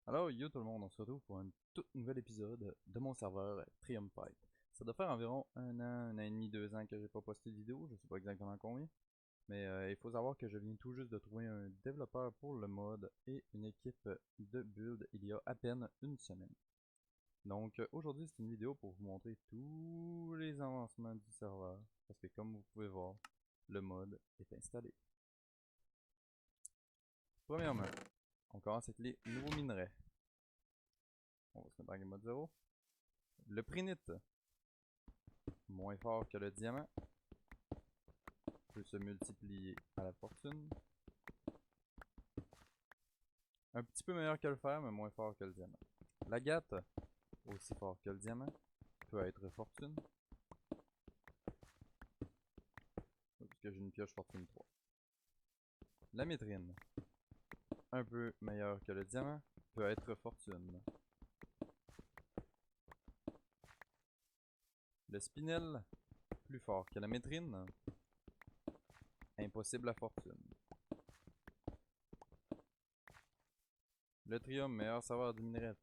Alors, yo tout le monde, on se retrouve pour un tout nouvel épisode de mon serveur Triumph. Ça doit faire environ un an et demi, 2 ans que j'ai pas posté de vidéo, je sais pas exactement combien. Mais il faut savoir que je viens tout juste de trouver un développeur pour le mode et une équipe de build il y a à peine une semaine. Donc aujourd'hui c'est une vidéo pour vous montrer tous les avancements du serveur. Parce que comme vous pouvez voir, le mode est installé. Premièrement, on commence avec les nouveaux minerais. On va se mettre en game mode 0. Le prénite, moins fort que le diamant, peut se multiplier à la fortune. Un petit peu meilleur que le fer, mais moins fort que le diamant. L'agate, aussi fort que le diamant, peut être fortune. Puisque j'ai une pioche fortune 3. La métrine, un peu meilleur que le diamant, peut être fortune. Le spinel, plus fort que la métrine, impossible à fortune. Le trium, meilleur savoir du minerai,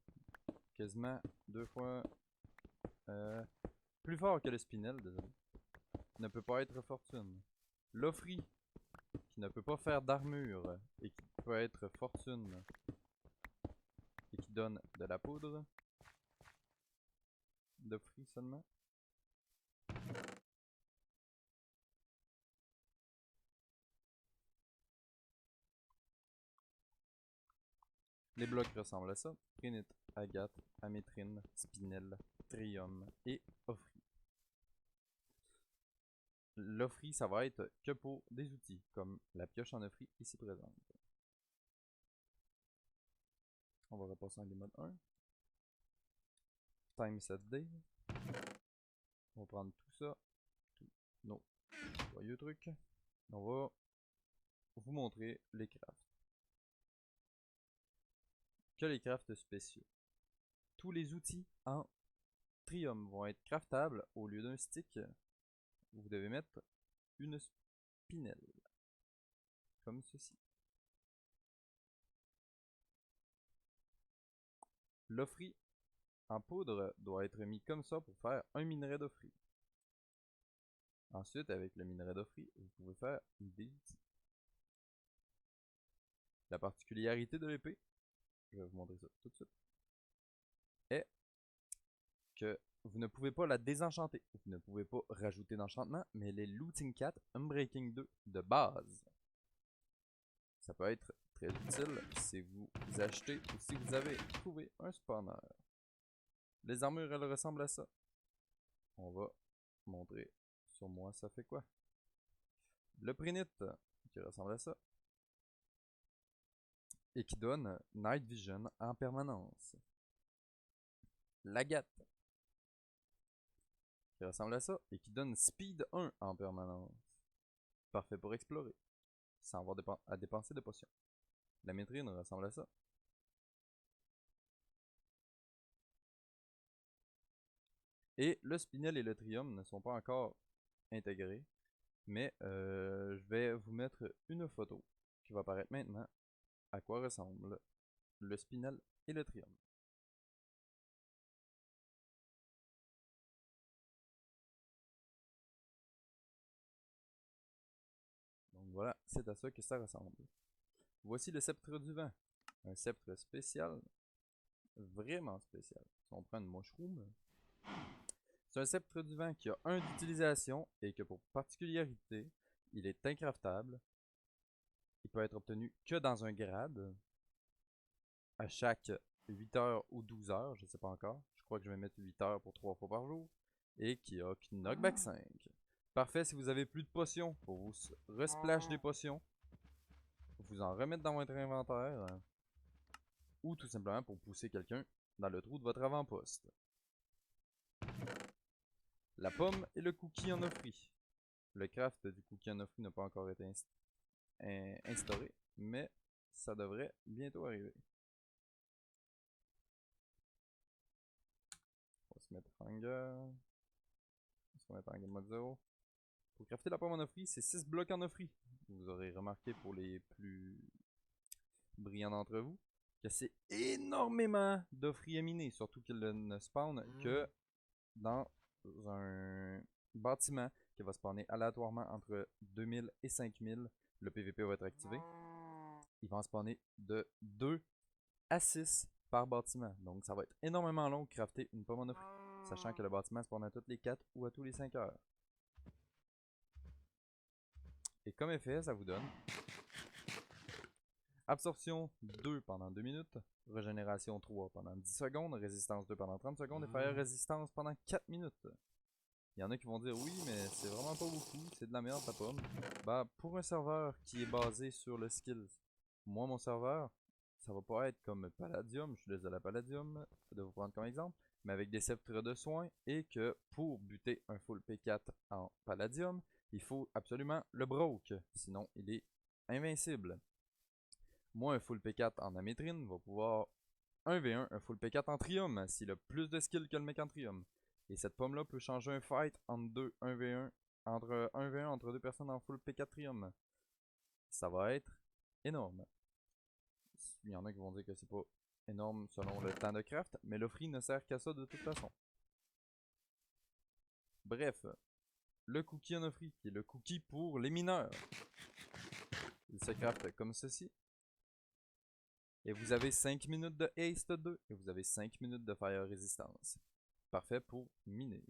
quasiment 2 fois plus fort que le spinel, désolé. Ne peut pas être fortune. L'offri, qui ne peut pas faire d'armure et qui peut être fortune et qui donne de la poudre. D'offri seulement. Les blocs ressemblent à ça. Prénite, agate, amétrine, spinel, trium et offri. L'offri, ça va être que pour des outils, comme la pioche en offri ici présente. On va repasser en game mode 1. Time set day. On va prendre tout ça, tous nos joyeux trucs. On va vous montrer les crafts. Que les crafts spéciaux. Tous les outils en trium vont être craftables. Au lieu d'un stick, vous devez mettre une spinelle. Comme ceci. L'offri en poudre doit être mis comme ça pour faire un minerai d'offri. Ensuite, avec le minerai d'offri, vous pouvez faire des outils. La particularité de l'épée, je vais vous montrer ça tout de suite, est que vous ne pouvez pas la désenchanter. Vous ne pouvez pas rajouter d'enchantement, mais elle est Looting 4 Unbreaking 2 de base. Ça peut être très utile si vous achetez ou si vous avez trouvé un spawner. Les armures, elles ressemblent à ça. On va montrer sur moi ça fait quoi. Le prénite, qui ressemble à ça. Et qui donne Night Vision en permanence. L'agate, qui ressemble à ça et qui donne Speed 1 en permanence. Parfait pour explorer, sans avoir à dépenser de potions. La métrine ressemble à ça. Et le spinel et le trium ne sont pas encore intégrés, mais je vais vous mettre une photo qui va apparaître maintenant à quoi ressemble le spinel et le trium. Donc voilà, c'est à ça que ça ressemble. Voici le sceptre du vent. Un sceptre spécial, vraiment spécial. Si on prend une mushroom, c'est un sceptre du vent qui a 1 d'utilisation et que pour particularité, il est incraftable. Il peut être obtenu que dans un grade à chaque 8 heures ou 12 heures, je ne sais pas encore. Je crois que je vais mettre 8 heures pour 3 fois par jour. Et qui a knockback 5. Parfait si vous avez plus de potions pour vous resplash des potions. Vous en remettre dans votre inventaire. Ou tout simplement pour pousser quelqu'un dans le trou de votre avant-poste. La pomme et le cookie en offri. Le craft du cookie en offri n'a pas encore été instauré, mais ça devrait bientôt arriver. On va se mettre en gueule. On va se mettre en game mode 0. Pour crafter la pomme en offri, c'est 6 blocs en offri. Vous aurez remarqué pour les plus brillants d'entre vous que c'est énormément d'offris à miner, surtout qu'il ne spawn que dans un bâtiment qui va spawner aléatoirement entre 2000 et 5000. Le PVP va être activé. Il va en spawner de 2 à 6 par bâtiment. Donc ça va être énormément long de crafter une pomme en offre, sachant que le bâtiment spawn à toutes les 4 ou à tous les 5 heures. Et comme effet, ça vous donne absorption 2 pendant 2 minutes, régénération 3 pendant 10 secondes, résistance 2 pendant 30 secondes et fire résistance pendant 4 minutes. Il y en a qui vont dire oui, mais c'est vraiment pas beaucoup, c'est de la merde ta pomme. Bah, pour un serveur qui est basé sur le skills, moi mon serveur, ça va pas être comme Palladium, je suis désolé à Palladium de vous prendre comme exemple, mais avec des sceptres de soins et que pour buter un full P4 en Palladium, il faut absolument le broke, sinon il est invincible. Moi, un full P4 en Amétrine va pouvoir 1v1 un full P4 en Trium s'il a plus de skill que le mec en Trium. Et cette pomme-là peut changer un fight entre 1v1 entre deux personnes en full P4 Trium. Ça va être énorme. Il y en a qui vont dire que c'est pas énorme selon le temps de craft, mais l'offri ne sert qu'à ça de toute façon. Bref, le cookie en offri, qui est le cookie pour les mineurs. Il se craft comme ceci. Et vous avez 5 minutes de haste 2 et vous avez 5 minutes de fire résistance. Parfait pour miner.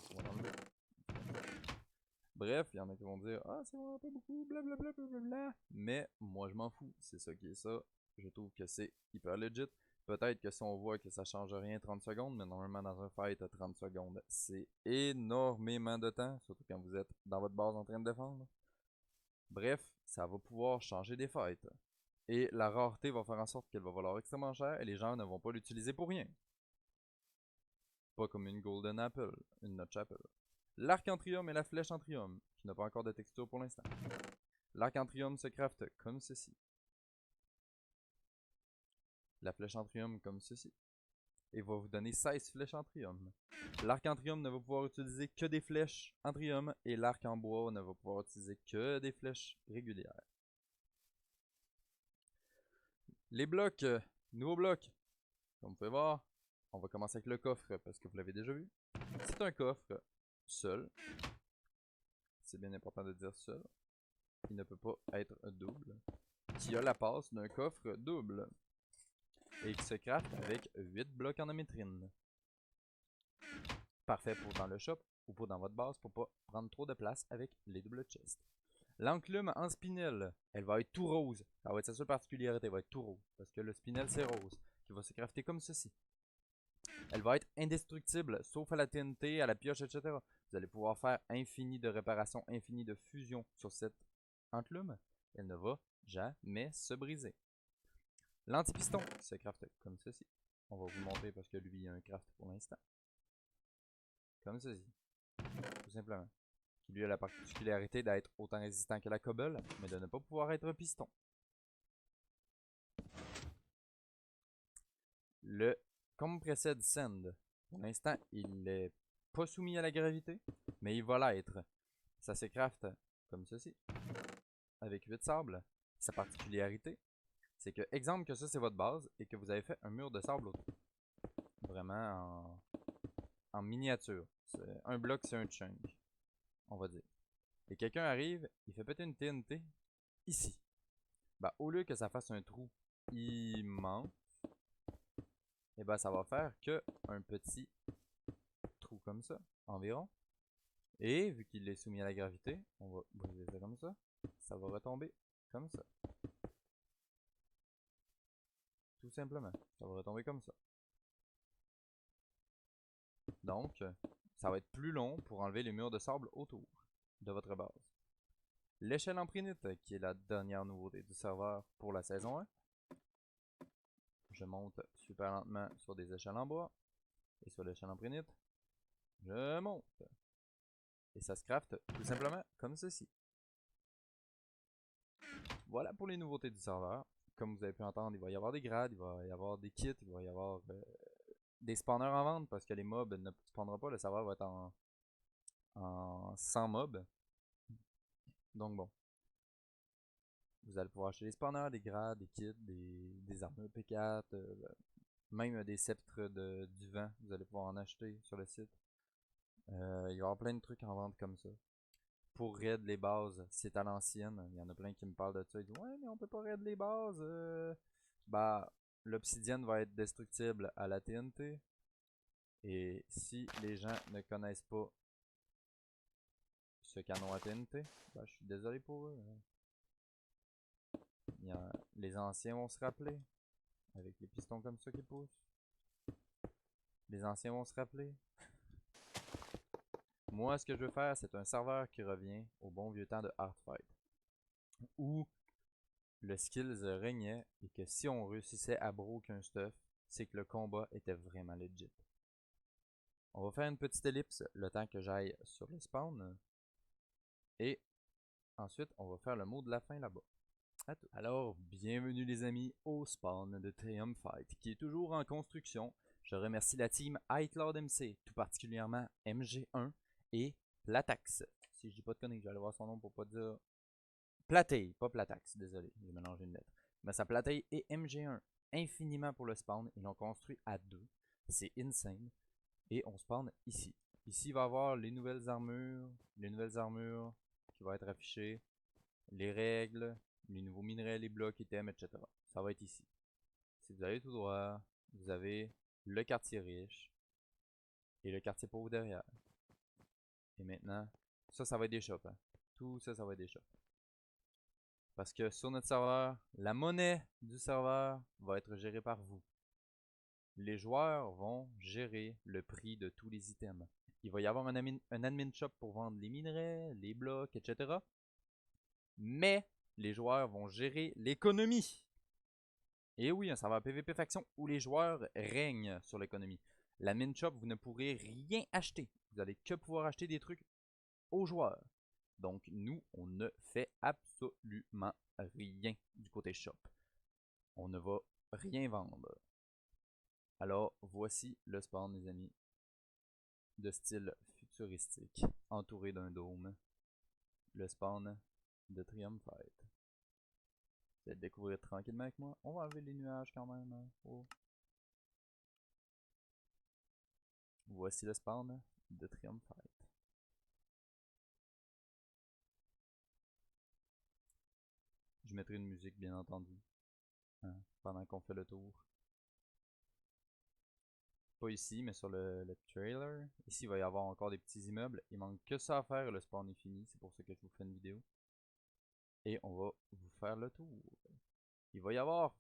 On va l'enlever. Bref, il y en a qui vont dire ah, c'est vraiment pas beaucoup, blablabla. Mais moi, je m'en fous. C'est ça qui est ça. Je trouve que c'est hyper legit. Peut-être que si on voit que ça change rien 30 secondes, mais normalement dans un fight, 30 secondes, c'est énormément de temps, surtout quand vous êtes dans votre base en train de défendre. Bref, ça va pouvoir changer des fights. Et la rareté va faire en sorte qu'elle va valoir extrêmement cher et les gens ne vont pas l'utiliser pour rien. Pas comme une Golden Apple, une Notch Apple. L'arc en trium et la flèche en trium, qui n'a pas encore de texture pour l'instant. L'arc en trium se crafte comme ceci. La flèche en trium comme ceci. Et va vous donner 16 flèches en trium. L'arc en trium ne va pouvoir utiliser que des flèches en trium et l'arc en bois ne va pouvoir utiliser que des flèches régulières. Les blocs, nouveaux blocs. Comme vous pouvez voir, on va commencer avec le coffre parce que vous l'avez déjà vu. C'est un coffre seul. C'est bien important de dire seul. Il ne peut pas être double. Qui a la passe d'un coffre double. Et qui se craft avec 8 blocs en amétrine. Parfait pour dans le shop ou pour dans votre base pour pas prendre trop de place avec les double chests. L'enclume en spinel, elle va être tout rose. Ça va être sa seule particularité, elle va être tout rose. Parce que le spinel c'est rose. Qui va se crafter comme ceci. Elle va être indestructible, sauf à la TNT, à la pioche, etc. Vous allez pouvoir faire infini de réparations, infini de fusion sur cette enclume. Elle ne va jamais se briser. L'antipiston se craft comme ceci. On va vous le montrer parce que lui il a un craft pour l'instant. Comme ceci. Tout simplement. Qui lui a la particularité d'être autant résistant que la cobble, mais de ne pas pouvoir être un piston. Le Compressed Sand. Pour l'instant, il n'est pas soumis à la gravité, mais il va l'être. Ça se craft comme ceci. Avec 8 sables. Sa particularité, c'est que, exemple que ça c'est votre base et que vous avez fait un mur de sable autour. Vraiment en miniature. Un bloc c'est un chunk, on va dire. Et quelqu'un arrive, il fait péter une TNT ici. Bah, au lieu que ça fasse un trou immense, et bah ça va faire que un petit trou comme ça, environ. Et vu qu'il est soumis à la gravité, on va briser ça comme ça va retomber comme ça. Tout simplement, ça va retomber comme ça. Donc, ça va être plus long pour enlever les murs de sable autour de votre base. L'échelle en prénite, qui est la dernière nouveauté du serveur pour la saison 1. Je monte super lentement sur des échelles en bois. Et sur l'échelle en prénite, je monte. Et ça se craft tout simplement comme ceci. Voilà pour les nouveautés du serveur. Comme vous avez pu entendre, il va y avoir des grades, il va y avoir des kits, il va y avoir des spawners en vente parce que les mobs ne spawneront pas. Le serveur va être en 100 mobs. Donc bon. Vous allez pouvoir acheter des spawners, des grades, des kits, des armures P4, même des sceptres du vent, vous allez pouvoir en acheter sur le site. Il va y avoir plein de trucs en vente comme ça. Pour raid les bases, c'est à l'ancienne. Il y en a plein qui me parlent de ça. Ils disent ouais, mais on peut pas raid les bases. Bah, l'obsidienne va être destructible à la TNT. Et si les gens ne connaissent pas ce canon à TNT, bah, je suis désolé pour eux. Les anciens vont se rappeler. Avec les pistons comme ça qui poussent. Les anciens vont se rappeler. Moi, ce que je veux faire, c'est un serveur qui revient au bon vieux temps de Hearthfight. Où le skills régnait et que si on réussissait à broke un stuff, c'est que le combat était vraiment legit. On va faire une petite ellipse le temps que j'aille sur le spawn. Et ensuite, on va faire le mot de la fin là-bas. Alors, bienvenue les amis au spawn de Triumphite, qui est toujours en construction. Je remercie la team iCloudMC, tout particulièrement MG1 et Platax. Si je dis pas de conneries, je vais aller voir son nom pour pas dire... Platey, pas Platax, désolé, j'ai mélangé une lettre. Mais ça Platey et MG1, infiniment pour le spawn, ils l'ont construit à deux. C'est insane. Et on spawn ici. Ici, il va y avoir les nouvelles armures qui vont être affichées, les règles, les nouveaux minerais, les blocs, items, etc. Ça va être ici. Si vous allez tout droit, vous avez le quartier riche et le quartier pauvre derrière. Et maintenant, ça va être des shops. Hein. Tout ça, ça va être des shops. Parce que sur notre serveur, la monnaie du serveur va être gérée par vous. Les joueurs vont gérer le prix de tous les items. Il va y avoir un admin shop pour vendre les minerais, les blocs, etc. Mais les joueurs vont gérer l'économie. Et oui, un serveur PvP faction où les joueurs règnent sur l'économie. La mine shop, vous ne pourrez rien acheter. Vous allez que pouvoir acheter des trucs aux joueurs. Donc, nous, on ne fait absolument rien du côté shop. On ne va rien vendre. Alors, voici le spawn, les amis, de style futuristique, entouré d'un dôme. Le spawn de Triumphite. Vous allez le découvrir tranquillement avec moi. On va enlever les nuages quand même. Hein. Oh. Voici le spawn de Triumphite. Je mettrai une musique, bien entendu, hein, pendant qu'on fait le tour. Pas ici, mais sur le trailer. Ici, il va y avoir encore des petits immeubles. Il manque que ça à faire et le spawn est fini. C'est pour ça que je vous fais une vidéo. Et on va vous faire le tour. Il va y avoir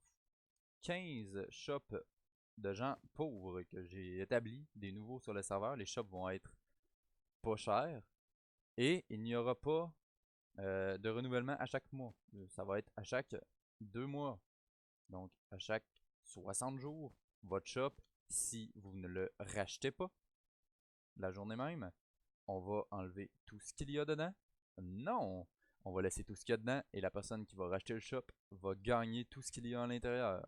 15 shops de gens pauvres que j'ai établis, des nouveaux sur le serveur. Les shops vont être pas chers. Et il n'y aura pas de renouvellement à chaque mois. Ça va être à chaque 2 mois. Donc, à chaque 60 jours, votre shop, si vous ne le rachetez pas, la journée même, on va enlever tout ce qu'il y a dedans. Non! On va laisser tout ce qu'il y a dedans et la personne qui va racheter le shop va gagner tout ce qu'il y a à l'intérieur.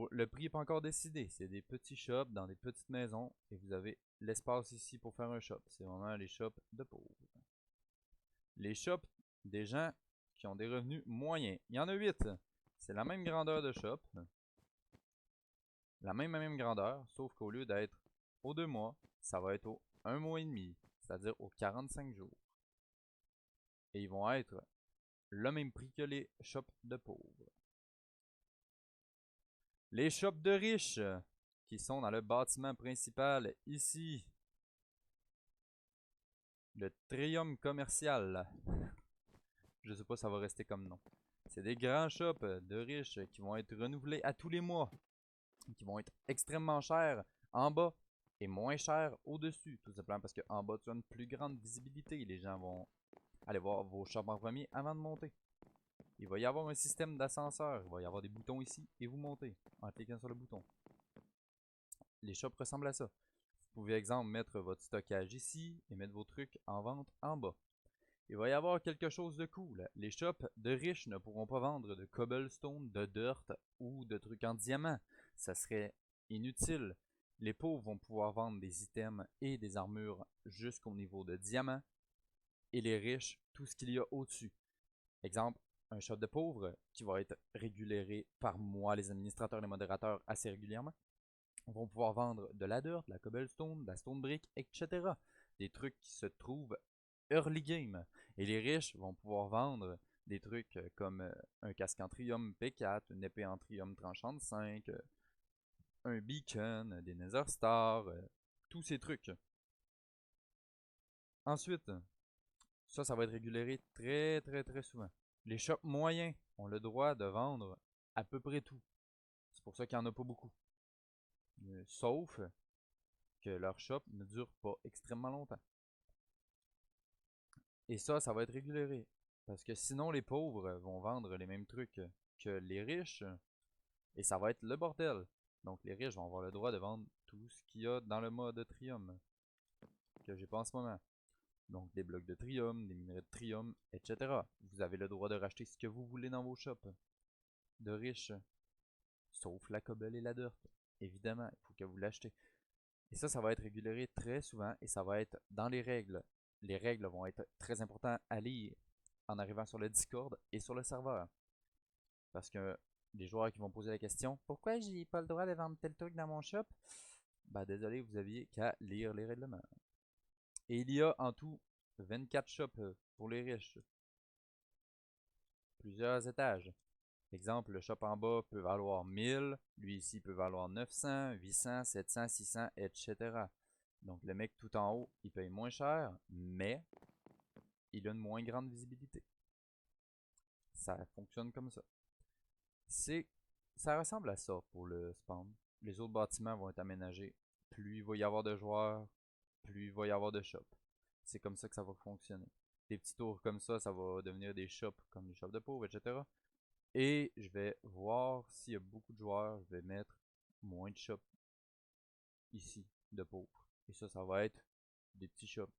Le prix n'est pas encore décidé. C'est des petits shops dans des petites maisons et vous avez l'espace ici pour faire un shop. C'est vraiment les shops de pauvres. Les shops des gens qui ont des revenus moyens. Il y en a 8. C'est la même grandeur de shop. La même grandeur, sauf qu'au lieu d'être aux 2 mois, ça va être au 1 mois et demi, c'est-à-dire aux 45 jours. Et ils vont être le même prix que les shops de pauvres. Les shops de riches, qui sont dans le bâtiment principal ici. Le Trium commercial. Je sais pas si ça va rester comme nom. C'est des grands shops de riches qui vont être renouvelés à tous les mois. Qui vont être extrêmement chers en bas et moins chers au-dessus. Tout simplement parce qu'en bas, tu as une plus grande visibilité. Les gens vont aller voir vos shops en premier avant de monter. Il va y avoir un système d'ascenseur. Il va y avoir des boutons ici et vous montez en cliquant sur le bouton. Les shops ressemblent à ça. Vous pouvez, exemple, mettre votre stockage ici et mettre vos trucs en vente en bas. Il va y avoir quelque chose de cool. Les shops de riches ne pourront pas vendre de cobblestone, de dirt ou de trucs en diamant. Ça serait inutile. Les pauvres vont pouvoir vendre des items et des armures jusqu'au niveau de diamant. Et les riches, tout ce qu'il y a au-dessus. Exemple, un shop de pauvres qui va être régulé par moi, les administrateurs et les modérateurs, assez régulièrement, vont pouvoir vendre de la dirt, de la cobblestone, de la stone brick, etc. Des trucs qui se trouvent early game. Et les riches vont pouvoir vendre des trucs comme un casque en Trium P4, une épée en Trium tranchante 5, un beacon, des Nether Stars, tous ces trucs. Ensuite, ça va être régulé très très très souvent. Les shops moyens ont le droit de vendre à peu près tout. C'est pour ça qu'il n'y en a pas beaucoup. Sauf que leur shop ne dure pas extrêmement longtemps. Et ça va être régulé. Parce que sinon, les pauvres vont vendre les mêmes trucs que les riches. Et ça va être le bordel. Donc les riches vont avoir le droit de vendre tout ce qu'il y a dans le mode Trium. Que j'ai pas en ce moment. Donc des blocs de Trium, des minerais de Trium, etc. Vous avez le droit de racheter ce que vous voulez dans vos shops. De riches. Sauf la cobble et la dirt. Évidemment, il faut que vous l'achetez. Et ça va être régulé très souvent et ça va être dans les règles. Les règles vont être très importantes à lire en arrivant sur le Discord et sur le serveur. Parce que les joueurs qui vont poser la question pourquoi j'ai pas le droit de vendre tel truc dans mon shop? Bah désolé, vous aviez qu'à lire les règlements. Et il y a en tout 24 shops pour les riches. Plusieurs étages. Exemple, le shop en bas peut valoir 1000, lui ici peut valoir 900, 800, 700, 600, etc. Donc le mec tout en haut, il paye moins cher, mais il a une moins grande visibilité. Ça fonctionne comme ça. Ça ressemble à ça pour le spawn. Les autres bâtiments vont être aménagés. Plus il va y avoir de joueurs, plus il va y avoir de shops. C'est comme ça que ça va fonctionner. Des petits tours comme ça va devenir des shops comme les shops de pauvres, etc. Et je vais voir s'il y a beaucoup de joueurs, je vais mettre moins de shops ici de pauvres. Et ça va être des petits shops.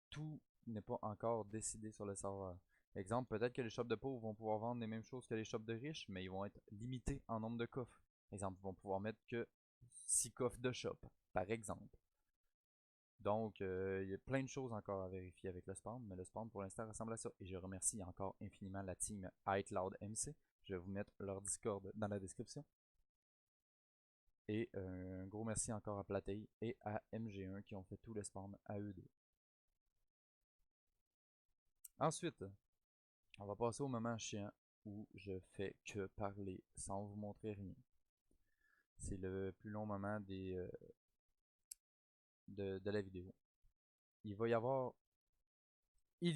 Tout n'est pas encore décidé sur le serveur. Exemple, peut-être que les shops de pauvres vont pouvoir vendre les mêmes choses que les shops de riches, mais ils vont être limités en nombre de coffres. Exemple, ils vont pouvoir mettre que 6 coffres de shop, par exemple. Donc, il y a plein de choses encore à vérifier avec le spawn, mais le spawn pour l'instant ressemble à ça. Et je remercie encore infiniment la team iCloudMC. Je vais vous mettre leur Discord dans la description. Et un gros merci encore à Platey et à MG1 qui ont fait tout le spawn à eux deux. Ensuite, on va passer au moment chiant où je fais que parler sans vous montrer rien. C'est le plus long moment de la vidéo. Il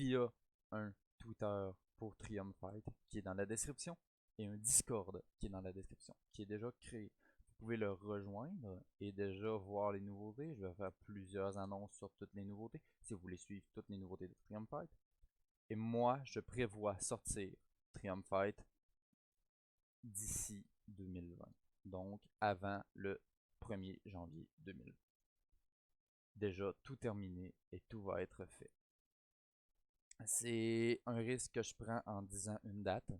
y a un Twitter pour Triumphite qui est dans la description et un Discord qui est dans la description, qui est déjà créé. Vous pouvez le rejoindre et déjà voir les nouveautés. Je vais faire plusieurs annonces sur toutes les nouveautés si vous voulez suivre toutes les nouveautés de Triumphite. Et moi, je prévois sortir Triumphite d'ici 2020. Donc avant le 1er janvier 2020. Déjà tout terminé et tout va être fait. C'est un risque que je prends en disant une date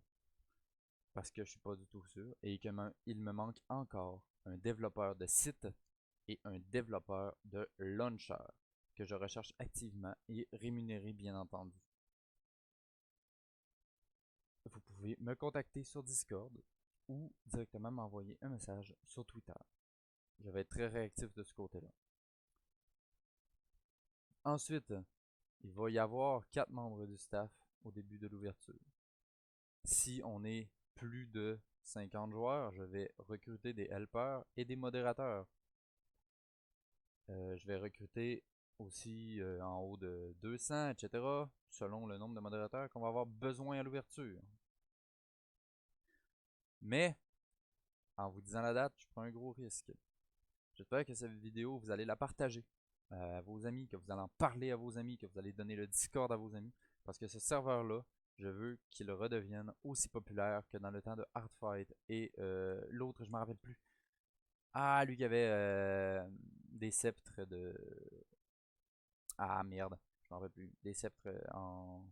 parce que je suis pas du tout sûr et qu'il me manque encore un développeur de site et un développeur de launcher que je recherche activement et rémunéré bien entendu. Vous pouvez me contacter sur Discord ou directement m'envoyer un message sur Twitter. Je vais être très réactif de ce côté-là. Ensuite, il va y avoir 4 membres du staff au début de l'ouverture. Si on est plus de 50 joueurs, je vais recruter des helpers et des modérateurs. Je vais recruter aussi en haut de 200, etc. selon le nombre de modérateurs qu'on va avoir besoin à l'ouverture. Mais, en vous disant la date, je prends un gros risque. J'espère que cette vidéo, vous allez la partager à vos amis, que vous allez en parler à vos amis, que vous allez donner le Discord à vos amis. Parce que ce serveur-là, je veux qu'il redevienne aussi populaire que dans le temps de Hardfight. Et l'autre, je ne me rappelle plus. Ah, lui qui avait des sceptres de... Ah merde, je m'en rappelle plus. Des sceptres en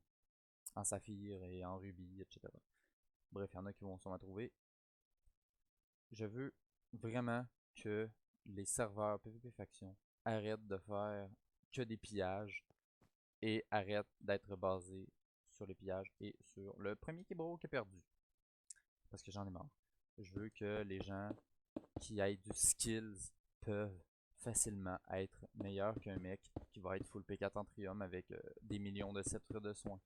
saphir et en rubis, etc. Bref, il y en a qui vont sûrement trouver. Je veux vraiment que les serveurs PvP Faction arrêtent de faire que des pillages et arrêtent d'être basés sur les pillages et sur le premier Kibro qui a perdu. Parce que j'en ai marre. Je veux que les gens qui aient du skills peuvent facilement être meilleurs qu'un mec qui va être full P4 avec des millions de sceptres de soins.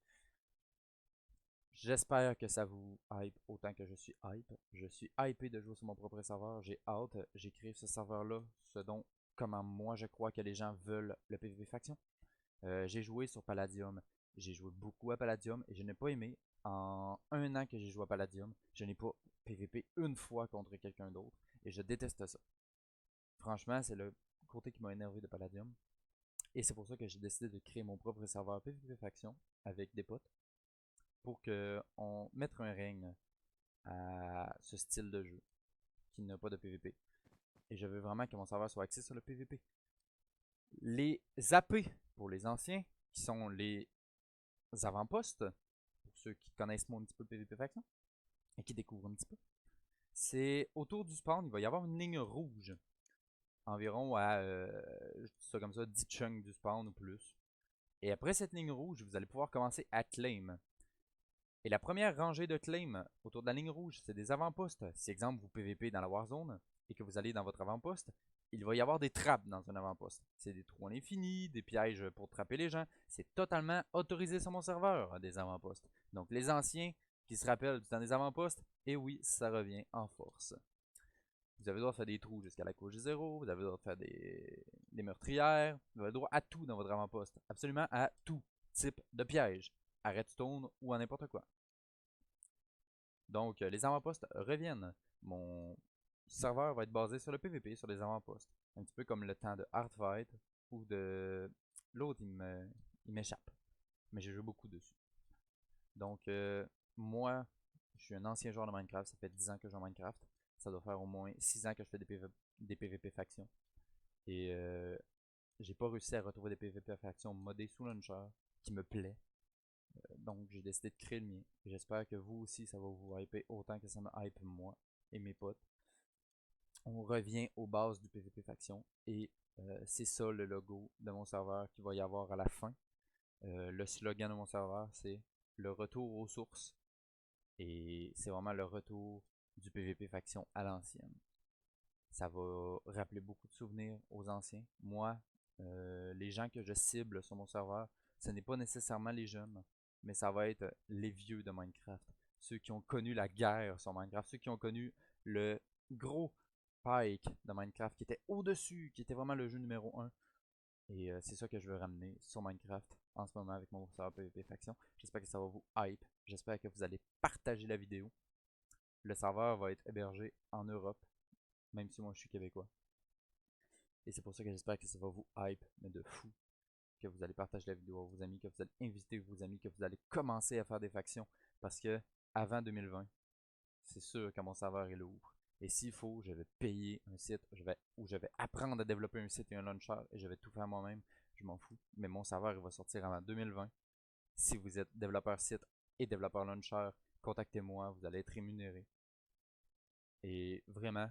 J'espère que ça vous hype autant que je suis hype. Je suis hypé de jouer sur mon propre serveur. J'ai hâte. J'ai créé ce serveur-là, ce dont, comment moi je crois que les gens veulent le PvP faction. J'ai joué sur Palladium. J'ai joué beaucoup à Palladium et je n'ai pas aimé. En un an que j'ai joué à Palladium, je n'ai pas PvP une fois contre quelqu'un d'autre et je déteste ça. Franchement, c'est le côté qui m'a énervé de Palladium. Et c'est pour ça que j'ai décidé de créer mon propre serveur PvP faction avec des potes pour qu'on mette un règne à ce style de jeu qui n'a pas de PvP. Et je veux vraiment que mon serveur soit axé sur le PvP. Les AP pour les anciens, qui sont les avant-postes, pour ceux qui connaissent moins un petit peu le PvP faction et qui découvrent un petit peu, c'est autour du spawn, il va y avoir une ligne rouge. Environ à, je dis ça comme ça, 10 chunks du spawn ou plus. Et après cette ligne rouge, vous allez pouvoir commencer à claim. Et la première rangée de claim autour de la ligne rouge, c'est des avant-postes. Si exemple vous PVP dans la Warzone et que vous allez dans votre avant-poste, il va y avoir des trappes dans un avant-poste. C'est des trous à l'infini, des pièges pour trapper les gens. C'est totalement autorisé sur mon serveur, des avant-postes. Donc les anciens qui se rappellent du temps des avant-postes, et oui, ça revient en force. Vous avez le droit de faire des trous jusqu'à la couche 0, vous avez le droit de faire des meurtrières, vous avez le droit à tout dans votre avant-poste. Absolument à tout type de piège, à redstone ou à n'importe quoi. Donc, les avant-postes reviennent. Mon serveur va être basé sur le PvP, sur les avant-postes. Un petit peu comme le temps de Hardfight ou de... L'autre, il m'échappe. Mais j'ai joué beaucoup dessus. Donc, moi, je suis un ancien joueur de Minecraft. Ça fait 10 ans que je joue à Minecraft. Ça doit faire au moins 6 ans que je fais des PvP factions. Et j'ai pas réussi à retrouver des PvP factions modés sous launcher qui me plaît. Donc j'ai décidé de créer le mien. J'espère que vous aussi ça va vous hyper autant que ça me hype moi et mes potes. On revient aux bases du PvP faction et c'est ça le logo de mon serveur qu'il va y avoir à la fin. Le slogan de mon serveur c'est le retour aux sources et c'est vraiment le retour du PvP faction à l'ancienne. Ça va rappeler beaucoup de souvenirs aux anciens. Moi, les gens que je cible sur mon serveur, ce n'est pas nécessairement les jeunes, mais ça va être les vieux de Minecraft. Ceux qui ont connu la guerre sur Minecraft, ceux qui ont connu le gros Pike de Minecraft qui était au-dessus, qui était vraiment le jeu numéro 1. Et c'est ça que je veux ramener sur Minecraft en ce moment avec mon serveur PvP Faction. J'espère que ça va vous hype. J'espère que vous allez partager la vidéo. Le serveur va être hébergé en Europe, même si moi je suis québécois. Et c'est pour ça que j'espère que ça va vous hype, mais de fou. Que vous allez partager la vidéo à vos amis, que vous allez inviter vos amis, que vous allez commencer à faire des factions. Parce que avant 2020, c'est sûr que mon serveur est lourd. Et s'il faut, je vais payer un site, ou je vais apprendre à développer un site et un launcher, et je vais tout faire moi-même. Je m'en fous. Mais mon serveur, il va sortir avant 2020. Si vous êtes développeur site et développeur launcher, contactez-moi, vous allez être rémunéré. Et vraiment,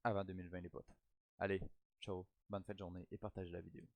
avant 2020 les potes. Allez, ciao, bonne fête de journée et partagez la vidéo.